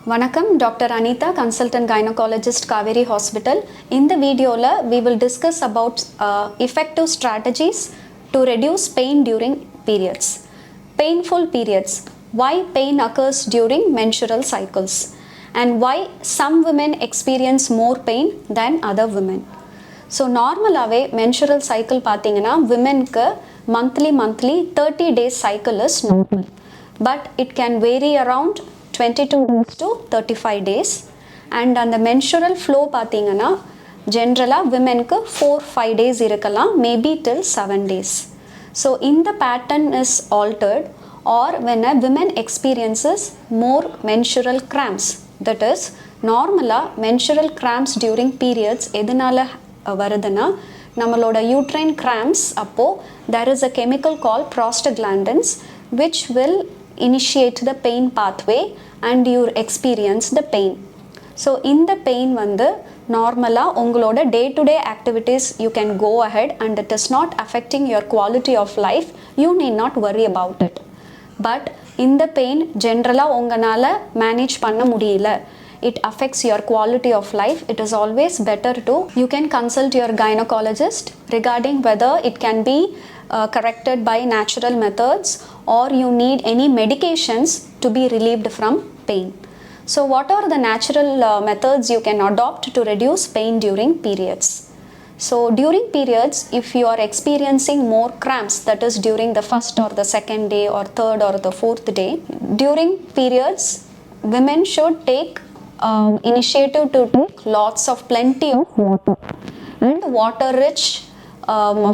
வணக்கம், doctor Anitha, consultant gynaecologist, Kaveri hospital. இந்த வீடியோவில் we will discuss about effective strategies to reduce pain during periods. Painful periods. Why pain occurs during menstrual cycles and why some women experience more pain than other women. So நார்மலாகவே menstrual cycle பார்த்தீங்கன்னா விமென்க்கு monthly 30 days cycle is normal, but it can vary around 22 days to 35 days. And அந்த menstrual flow பார்த்தீங்கன்னா ஜென்ரலாக விமென்க்கு 4-5 days இருக்கலாம், maybe till 7 days. So இந்த pattern is altered or when a women experiences more menstrual cramps. That is, நார்மலாக menstrual cramps during periods எதனால வருதுன்னா நம்மளோட uterine cramps அப்போது there is a chemical called prostaglandins which will initiate the pain pathway and you experience the pain. So இந்த pain வந்து நார்மலாக உங்களோட day to day activities you can go ahead and it is not affecting your quality of life. You need not worry about it. But இந்த pain ஜென்ரலாக உங்களால் manage பண்ண முடியல, it affects your quality of life. It is always better to you can consult your gynecologist regarding whether it can be corrected by natural methods or you need any medications to be relieved from pain. So what are the natural methods you can adopt to reduce pain during periods? So during periods, if you are experiencing more cramps, that is during the first or the second day or third or the fourth day, during periods women should take initiative to take lots of plenty of water and water rich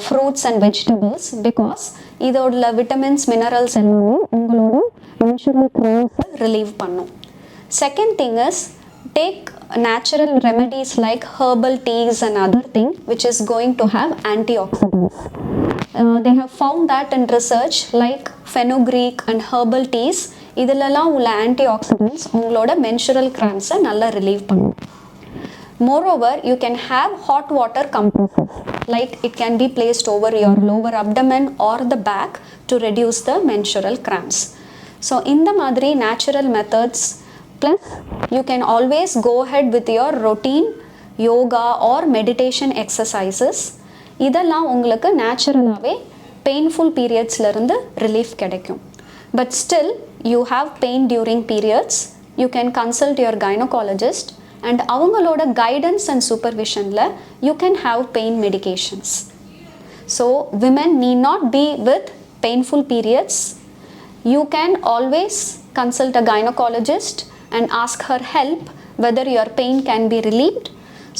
fruits and vegetables, because இதோட vitamins minerals எல்லாமே உங்களோட menstrual cramps relieve பண்ணும். Second thing is take natural remedies like herbal teas and other thing which is going to have antioxidants. They have found that in research like fenugreek and herbal teas, இதிலெல்லாம் உள்ள antioxidants உங்களோட menstrual கிராம்ப்ஸை நல்லா relieve பண்ணும். Moreover, you can have hot water compresses, like it can be placed over your lower abdomen or the back to reduce the menstrual cramps. So இந்த மாதிரி natural methods, plus you can always go ahead with your routine yoga or meditation exercises. இதெல்லாம் உங்களுக்கு நேச்சுரலாகவே painful பீரியட்ஸ்லேருந்து relief கிடைக்கும். But still you have pain during periods, you can consult your gynecologist and அவங்களோட guidance and supervisionல you can have pain medications. So women need not be with painful periods. You can always consult a gynecologist and ask her help whether your pain can be relieved.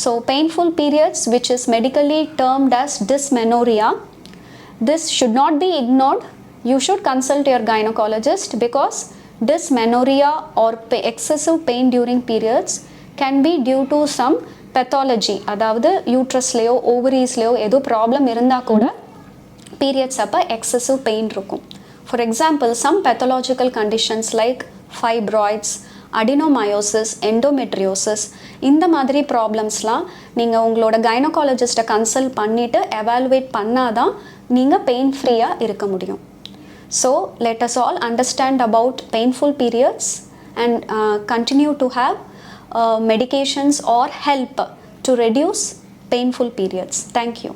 So painful periods, which is medically termed as dysmenorrhea, this should not be ignored. You should consult your gynecologist because dysmenorrhea or excessive pain during periods can be due to some pathology. அதாவது யூட்ரஸ்லேயோ ஓவரீஸ்லேயோ ஏதோ problem இருந்தால் கூட periods அப்போ excessive pain இருக்கும். For example some pathological conditions like fibroids, adenomyosis, endometriosis, இந்த மாதிரி ப்ராப்ளம்ஸ்லாம் நீங்கள் உங்களோட கைனகாலஜிஸ்ட்டை கன்சல்ட் பண்ணிவிட்டு எவாலுவேட் பண்ணாதான் நீங்கள் பெயின் ஃப்ரீயாக இருக்க முடியும். So let us all understand about painful periods and continue to have medications or help to reduce painful periods. Thank you.